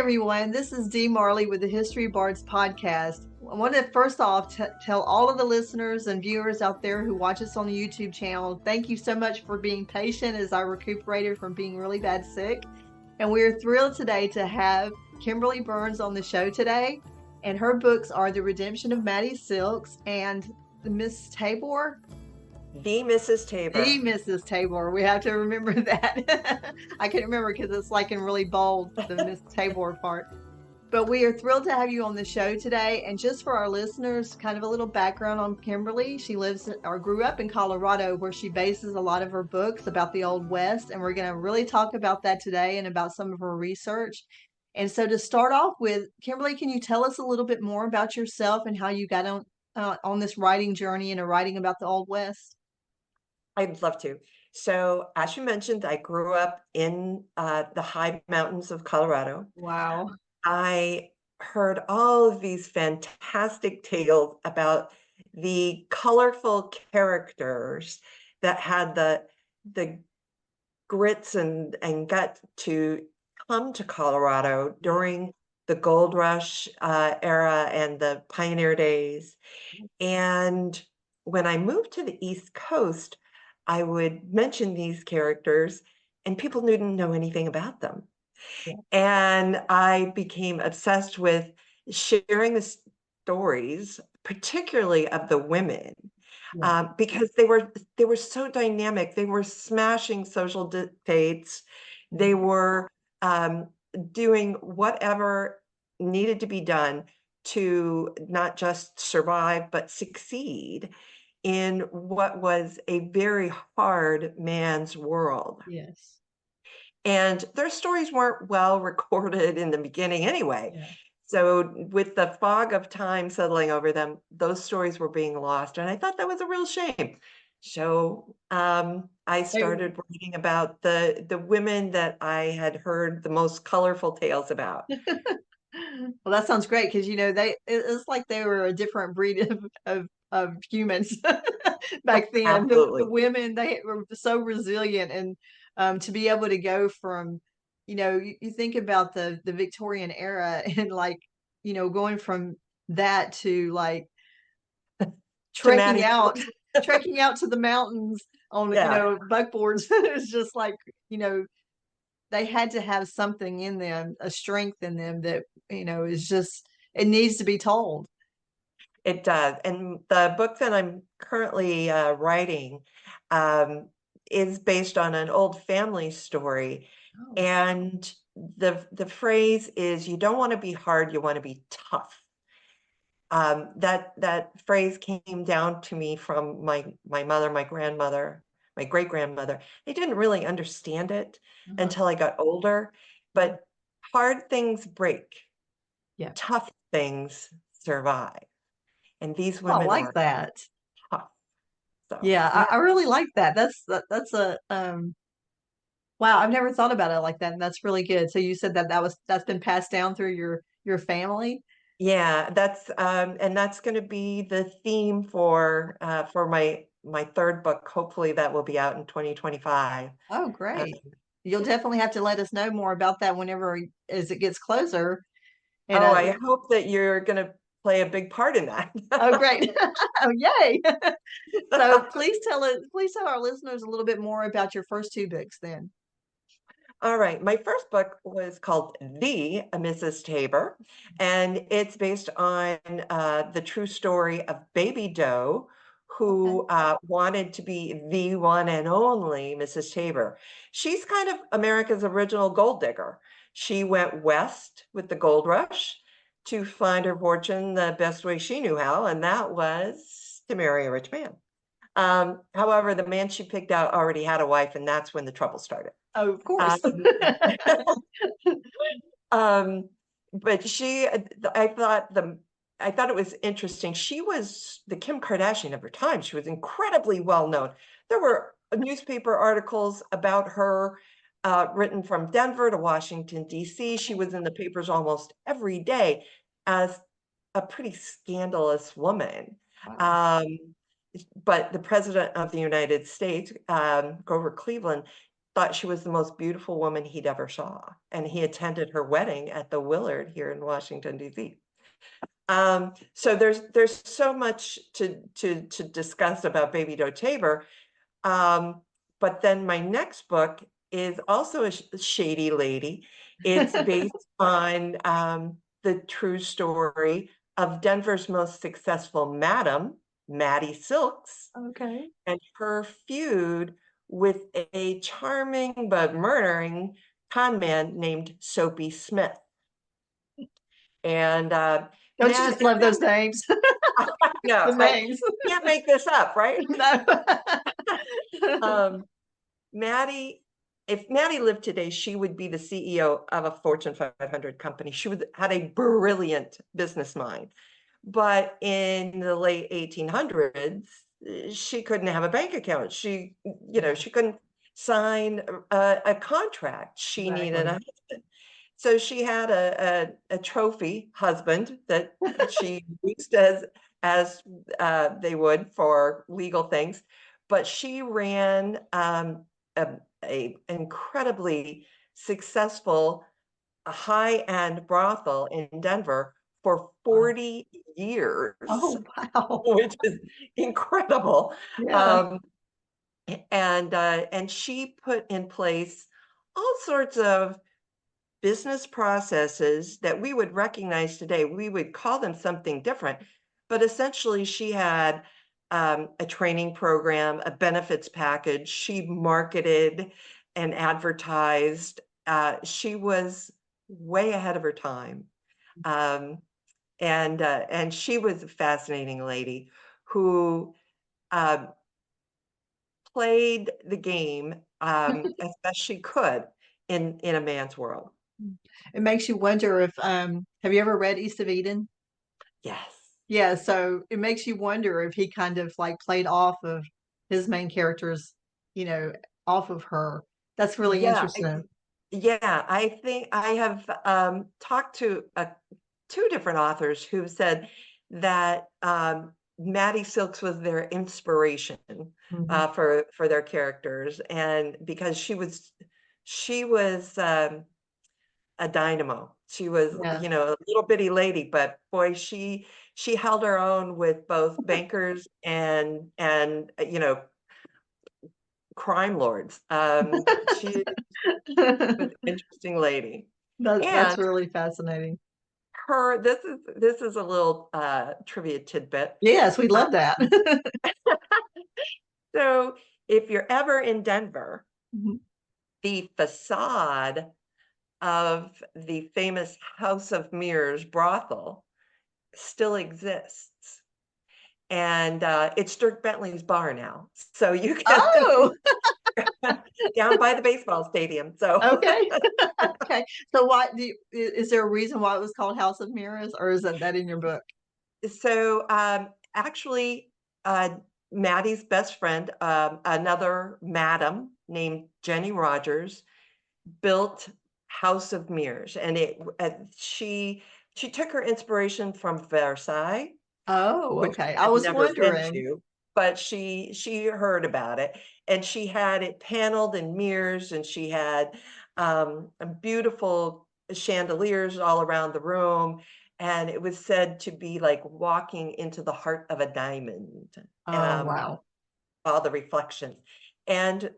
everyone. This is Dee Marley with the History Bards podcast. I want to first off tell all of the listeners and viewers out there who watch us on the YouTube channel, thank you so much for being patient as I recuperated from being really bad sick. And we are thrilled today to have Kimberly Burns on the show today. And her books are The Redemption of Maddie Silks and The Miss Tabor. The Mrs. Tabor. The Mrs. Tabor. We have to remember that. I can't remember because it's like in really bold, the Miss Tabor part. But we are thrilled to have you on the show today. And just for our listeners, kind of a little background on Kimberly. She lives or grew up in Colorado, where she bases a lot of her books about the Old West. And we're going to really talk about that today and about some of her research. And so to start off with, Kimberly, can you tell us a little bit more about yourself and how you got on this writing journey and writing about the Old West? I'd love to. So, as you mentioned, I grew up in the high mountains of Colorado. Wow. I heard all of these fantastic tales about the colorful characters that had the grits and gut to come to Colorado during the gold rush era and the pioneer days. And when I moved to the East Coast, I would mention these characters and people didn't know anything about them. Yeah. And I became obsessed with sharing the stories, particularly of the women, because they were so dynamic. They were smashing social dictates. They were doing whatever needed to be done to not just survive, but succeed in what was a very hard man's world. Yes. And their stories weren't well recorded in the beginning anyway. Yeah. So with the fog of time settling over them, those stories were being lost. And I thought that was a real shame. So I started writing about the women that I had heard the most colorful tales about. Well, that sounds great because, it's like they were a different breed of humans back then. The women, they were so resilient, and to be able to go from, you think about the Victorian era and going from that to like trekking out to the mountains on buckboards. It's just like, they had to have something in them, a strength in them that, is just, it needs to be told. It does. And the book that I'm currently writing is based on an old family story. Oh. And the phrase is, you don't want to be hard, you want to be tough. That phrase came down to me from my mother, my grandmother, my great-grandmother. I didn't really understand it until I got older, but hard things break. Yeah. Tough things survive. And these women I like that. Tough. So, yeah. I really like that. That's a wow, I've never thought about it like that, and that's really good. So you said that's been passed down through your family? Yeah, that's and that's going to be the theme for my third book. Hopefully that will be out in 2025. Oh, great. You'll definitely have to let us know more about that as it gets closer. And I hope that you're going to play a big part in that. Oh, great. Oh, yay. So please tell our listeners a little bit more about your first two books then. All right. My first book was called The Mrs. Tabor, and it's based on the true story of Baby Doe, who wanted to be the one and only Mrs. Tabor. She's kind of America's original gold digger. She went west with the gold rush to find her fortune the best way she knew how, and that was to marry a rich man. However, the man she picked out already had a wife, and that's when the trouble started. Oh, of course. But I thought it was interesting. She was the Kim Kardashian of her time. She was incredibly well known. There were newspaper articles about her written from Denver to Washington, D.C. She was in the papers almost every day as a pretty scandalous woman. Wow. But the president of the United States, Grover Cleveland, thought she was the most beautiful woman he'd ever saw. And he attended her wedding at the Willard here in Washington, D.C. So there's so much to discuss about Baby Doe Tabor. But then my next book is also a shady lady. It's based on the true story of Denver's most successful madam, Maddie Silks, Okay. and her feud with a charming but murdering con man named Soapy Smith. And Don't you just love those names? no, The names. Can't make this up, right? No. Maddie, if Maddie lived today, she would be the CEO of a Fortune 500 company. She had a brilliant business mind. But in the late 1800s, she couldn't have a bank account. She couldn't sign a contract. She needed a Exactly. husband. So she had a trophy husband that she used as they would for legal things, but she ran a incredibly successful high-end brothel in Denver for 40 years, Oh, wow. which is incredible. Yeah. Um, and she put in place all sorts of business processes that we would recognize today. We would call them something different, but essentially she had a training program, a benefits package. She marketed and advertised. She was way ahead of her time. Um, and she was a fascinating lady who um, played the game as best she could in a man's world. It makes you wonder if have you ever read East of Eden? Yes. Yeah, so it makes you wonder if he kind of like played off of his main characters, you know, off of her. That's really Yeah, interesting. yeah. I think I have talked to two different authors who said that Maddie Silks was their inspiration Mhm. for their characters, and because she was a dynamo. She was, Yeah. a little bitty lady, but boy, she held her own with both bankers and crime lords. She was an interesting lady. That's And really fascinating. this is a little trivia tidbit. Yes, we Uh, love that. so if you're ever in Denver, Mhm. the facade of the famous House of Mirrors brothel still exists. And it's Dirk Bentley's bar now. So you can Oh, down by the baseball stadium. So okay. Okay. So why is there a reason why it was called House of Mirrors, or is that in your book? so actually Maddie's best friend, another madam named Jenny Rogers, built House of Mirrors, and she took her inspiration from Versailles, Oh, which okay. she I had was never been wondering. to, but she heard about it, and she had it paneled in mirrors, and she had beautiful chandeliers all around the room, and it was said to be like walking into the heart of a diamond. Oh, Um, wow. all the reflections. And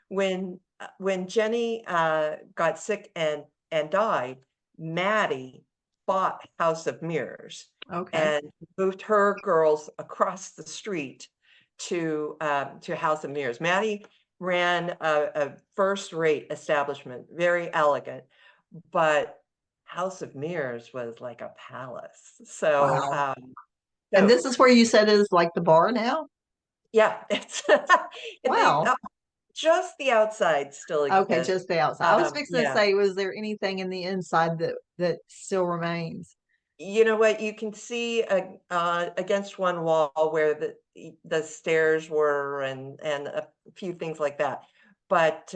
when Jenny got sick and died, Maddie bought House of Mirrors Okay. and moved her girls across the street to House of Mirrors. Maddie ran a first-rate establishment, very elegant, but House of Mirrors was like a palace. So Wow. And so this is where you said is like the bar now? yeah, it's the Wow. just the outside still Okay, exists. just the outside. I was fixing to Yeah, say, was there anything in the inside that still remains? you know what? You can see against one wall where the stairs were and a few things like that. But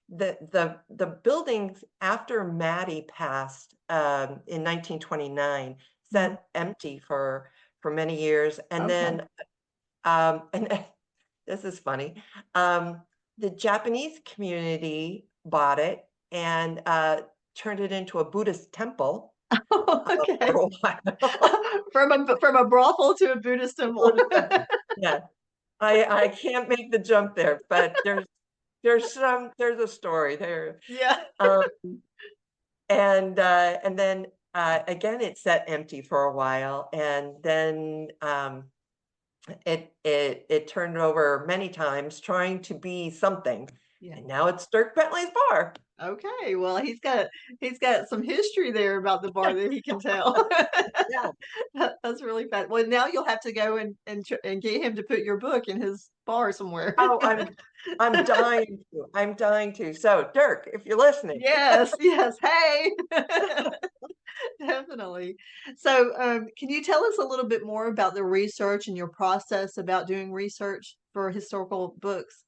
the buildings after Maddie passed in 1929 Mhm. sat empty for many years, and Okay. then and this is funny. the Japanese community bought it and turned it into a Buddhist temple for Okay. a while. From a brothel to a Buddhist temple. Buddhist temple. Yeah, I can't make the jump there, but there's a story there. Yeah. Um, and then again it sat empty for a while, and then it turned over many times trying to be something, Yeah. and now it's Dirk Bentley's bar. Okay. Well, he's got some history there about the bar that he can tell. Yeah. That's really fun. Well, now you'll have to go and get him to put your book in his bar somewhere. Oh, I'm dying to. I'm dying to. So, Dirk, if you're listening. Yes, yes. Hey. Definitely. So, can you tell us a little bit more about the research and your process about doing research for historical books?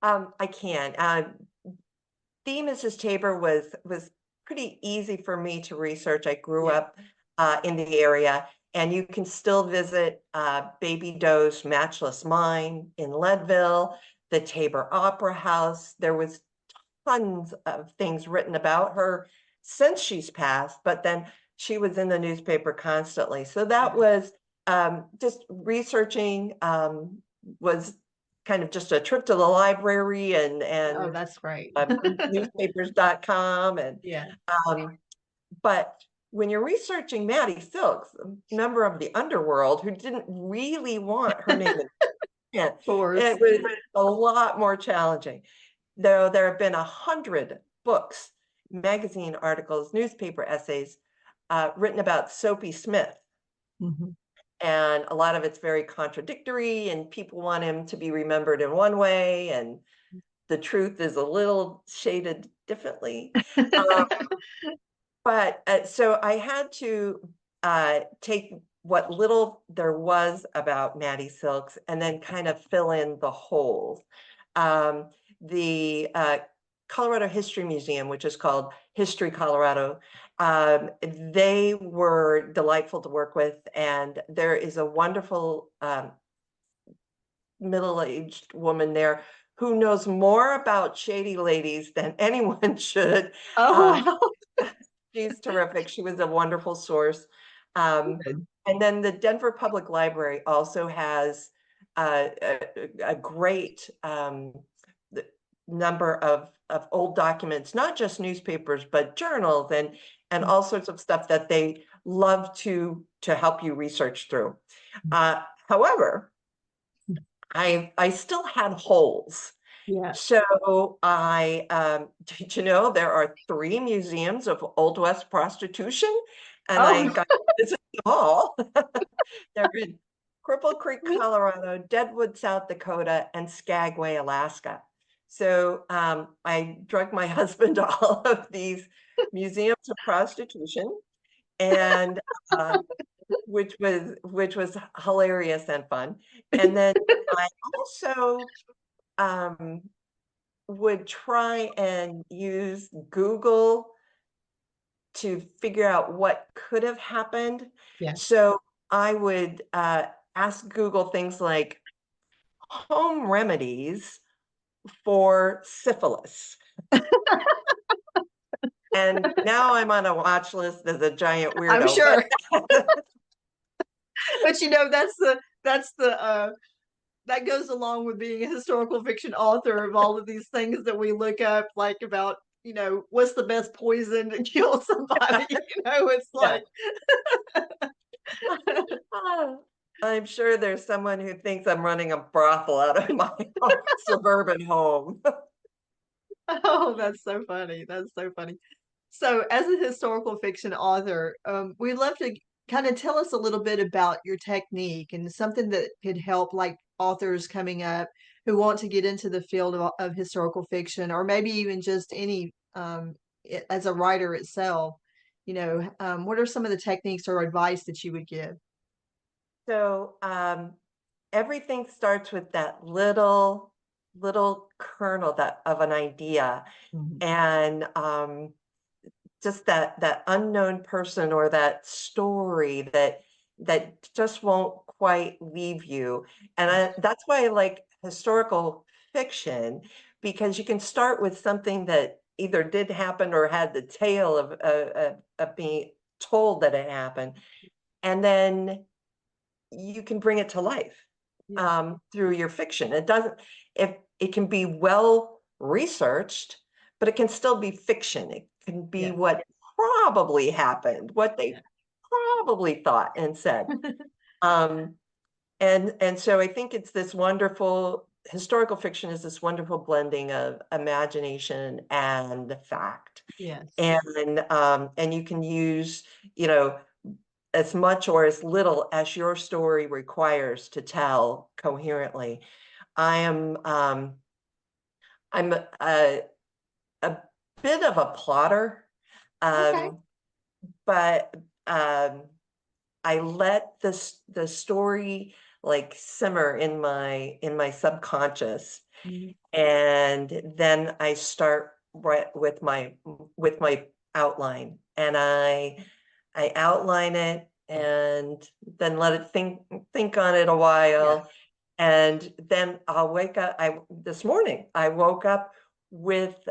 I can. The Mrs. Tabor was pretty easy for me to research. I grew Yeah. up in the area, and you can still visit Baby Doe's Matchless Mine in Leadville, the Tabor Opera House. There was tons of things written about her since she's passed, but then she was in the newspaper constantly. So that Yeah. was just researching, was kind of just a trip to the library Oh, and that's great. newspapers.com. And Yeah. um, but when you're researching Maddie Silks, a member of the underworld who didn't really want her name in print, Of course. it was a lot more challenging. Though there have been 100 books, magazine articles, newspaper essays written about Soapy Smith. Mhm. And a lot of it's very contradictory, and people want him to be remembered in one way, and the truth is a little shaded differently. Um, but so I had to take what little there was about Maddie Silks and then kind of fill in the holes. The Colorado History Museum, which is called History Colorado, they were delightful to work with, and there is a wonderful middle-aged woman there who knows more about shady ladies than anyone should. Oh, Um, wow. she's terrific. She was a wonderful source. And then the Denver Public Library also has a great number of old documents, not just newspapers, but journals and all sorts of stuff that they love to help you research through. However, I still had holes. Yeah. So did you know there are 3 museums of Old West prostitution? And I Oh, got to visit them all. They're in Cripple Creek, Colorado, Deadwood, South Dakota, and Skagway, Alaska. So I drug my husband to all of these museums of prostitution, and which was hilarious and fun. And then I also um, would try and use Google to figure out what could have happened. yeah. So I would ask Google things like home remedies for syphilis. And now I'm on a watch list as a giant I'm weirdo, sure. but But that's the that goes along with being a historical fiction author of all of these things that we look up, like about, what's the best poison to kill somebody, it's yeah. like I'm sure there's someone who thinks I'm running a brothel out of my suburban home. oh, that's so funny. That's so funny. So, as a historical fiction author, we'd love to kind of tell us a little bit about your technique and something that could help, like authors coming up who want to get into the field of historical fiction, or maybe even just any as a writer itself. What are some of the techniques or advice that you would give? So everything starts with that little kernel that of an idea, Mhm. and just that unknown person or that story that just won't quite leave you. And that's why I like historical fiction, because you can start with something that either did happen or had the tale of being told that it happened, and then you can bring it to life through your fiction. It doesn't, if it can be well researched, but it can still be fiction. It can be what probably happened, what they probably thought and said. And so I think it's this wonderful, historical fiction is this wonderful blending of imagination and fact. Yes. And you can use, you know, as much or as little as your story requires to tell coherently. I'm a bit of a plotter, Okay. but I let the story like simmer in my subconscious, and then I start right with my outline, and I outline it and then let it think on it a while. And then I'll wake up. This morning I woke up with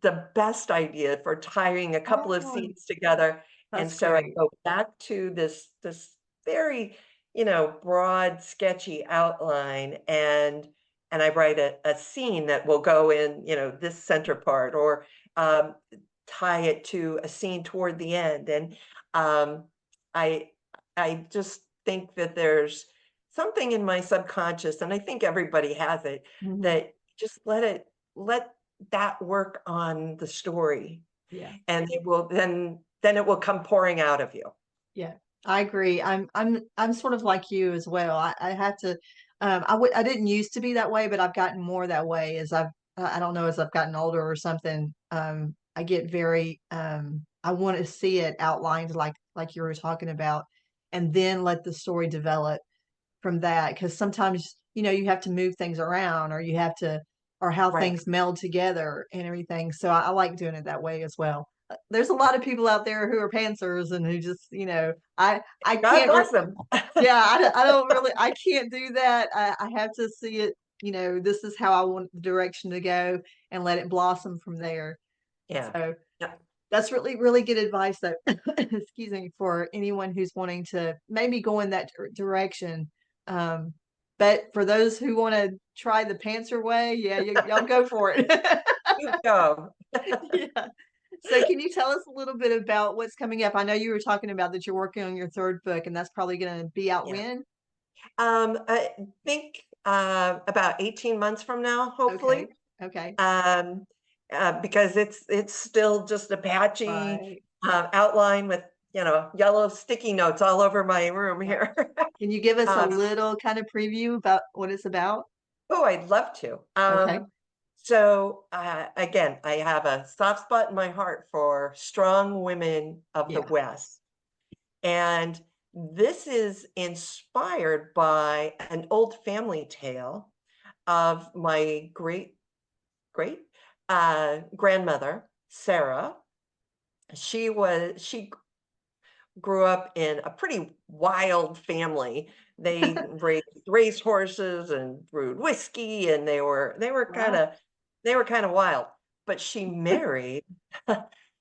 the best idea for tying a couple of scenes together. And so I go back to this very, broad, sketchy outline, and I write a scene that will go in, this center part, or tie it to a scene toward the end. And I just think that there's something in my subconscious, and I think everybody has it, that just let that work on the story. And it will then it will come pouring out of you. Yeah, I agree. I'm sort of like you as well. I have to I didn't used to be that way, but I've gotten more that way as I don't know, as I've gotten older or something. I get very I want to see it outlined like you were talking about, and then let the story develop from that, because sometimes you have to move things around, or you have to, or how things meld together and everything. So I like doing it that way as well. There's a lot of people out there who are pantsers and who just I God can't bless them. yeah, I don't really, I can't do that. I have to see it, this is how I want the direction to go, and let it blossom from there. So that's really, really good advice, though. Excuse me, for anyone who's wanting to maybe go in that direction. But for those who want to try the pantser way, yeah, y'all go for it. You go. Yeah. So can you tell us a little bit about what's coming up? I know you were talking about that you're working on your third book, and that's probably going to be out when? I think about 18 months from now, hopefully. Okay. Because it's still just a patchy outline with yellow sticky notes all over my room here. Can you give us a little kind of preview about what it's about? Oh, I'd love to. Okay. So again, I have a soft spot in my heart for strong women of the West. And this is inspired by an old family tale of my great grandmother, Sarah. She grew up in a pretty wild family. They raised horses and brewed whiskey, and they were kind of wild. But she married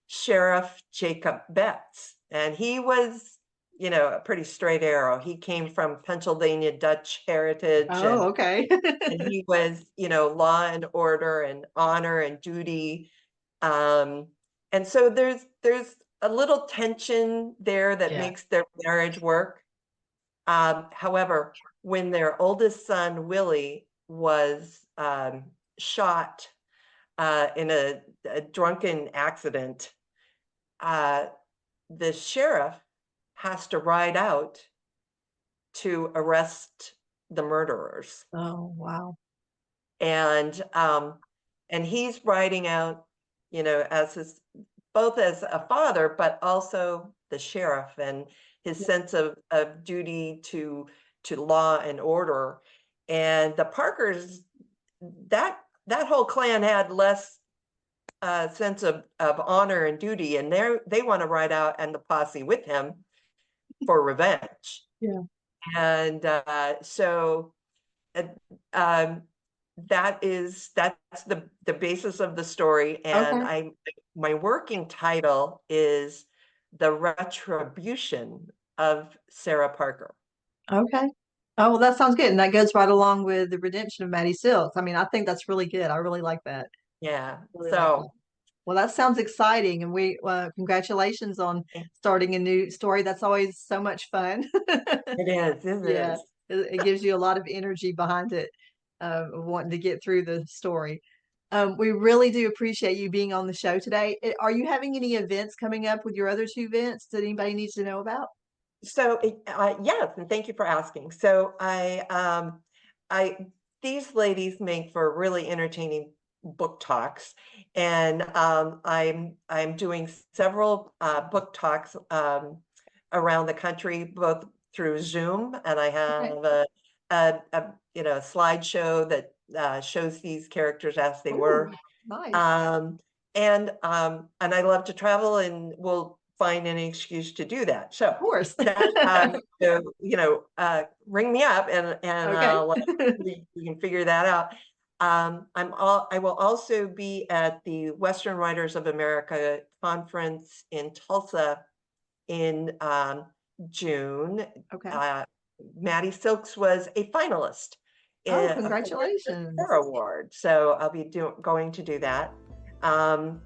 Sheriff Jacob Betts, and he was, a pretty straight arrow. He came from Pennsylvania Dutch heritage. Oh, okay. And he was, law and order and honor and duty. And so there's a little tension there that makes their marriage work. However, when their oldest son, Willie, was shot in a drunken accident, the sheriff has to ride out to arrest the murderers. Oh, wow. And he's riding out, as both as a father, but also the sheriff, and his sense of duty to law and order. And the Parkers, that whole clan had less sense of honor and duty, and they want to ride out and the posse with him for revenge. And so that's the basis of the story. And Okay. my working title is The Retribution of Sarah Parker. Okay. Oh, well, that sounds good. And that goes right along with the redemption of Maddie Silks. I mean, I think that's really good. I really like that. Yeah. Really like that. So Well, that sounds exciting. And we, congratulations on starting a new story. That's always so much fun. it is, it Yeah. is. It gives you a lot of energy behind it, wanting to get through the story. We really do appreciate you being on the show today. Are you having any events coming up with your other two events that anybody needs to know about? So yes, and thank you for asking. So I these ladies make for really entertaining book talks, and I'm doing several book talks around the country, both through Zoom, and I Okay. have a slideshow that shows these characters as they Ooh, were. nice. Um, and I love to travel, and will find any excuse to do that. So Of course. that ring me up, and Okay. we can figure that out. I will also be at the Western Writers of America conference in Tulsa in June. Okay. Maddie Silks was a finalist Oh, for the congratulations. Star Award, so I'll be going to do that, and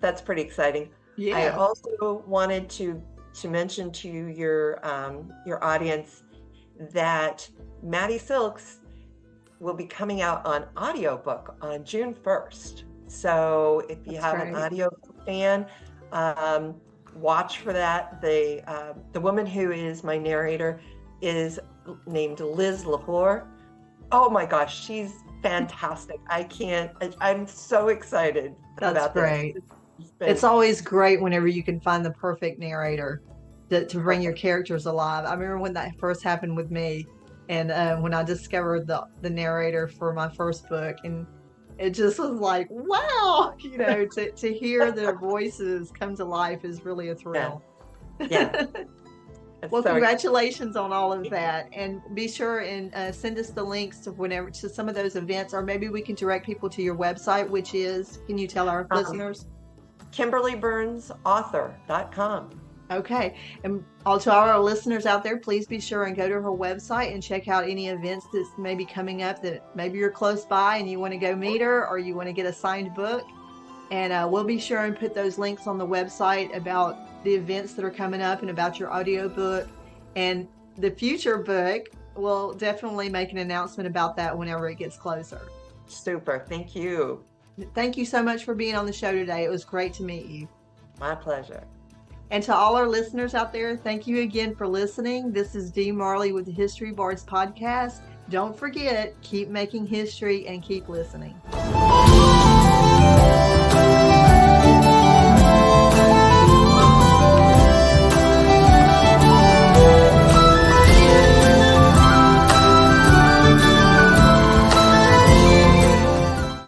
that's pretty exciting. I Yeah. also wanted to mention to your audience that Maddie Silks will be coming out on audiobook on June 1st. So if you That's have an great. audio fan, watch for that. The woman who is my narrator is named Liz Lahore. Oh my gosh, she's fantastic. I'm so excited That's about this. great. It's always great whenever you can find the perfect narrator to bring your Perfect. characters alive. I remember when that first happened with me, and when I discovered the narrator for my first book, and it just was like, wow, to hear their voices come to life is really a Yeah, thrill. yeah. It's Well, so congratulations on all of that, and be sure and send us the links to some of those events, or maybe we can direct people to your website, which is, can you tell our listeners? KimberlyBurnsAuthor.com. Okay. And also our listeners out there, please be sure and go to her website and check out any events that's maybe coming up that maybe you're close by and you want to go meet her, or you want to get a signed book. And we'll be sure and put those links on the website about the events that are coming up and about your audiobook. And the future book, we'll definitely make an announcement about that whenever it gets closer. Super. Thank you. Thank you so much for being on the show today. It was great to meet you. My pleasure. And to all our listeners out there, thank you again for listening. This is Dee Marley with the History Bards podcast. Don't forget, keep making history and keep listening.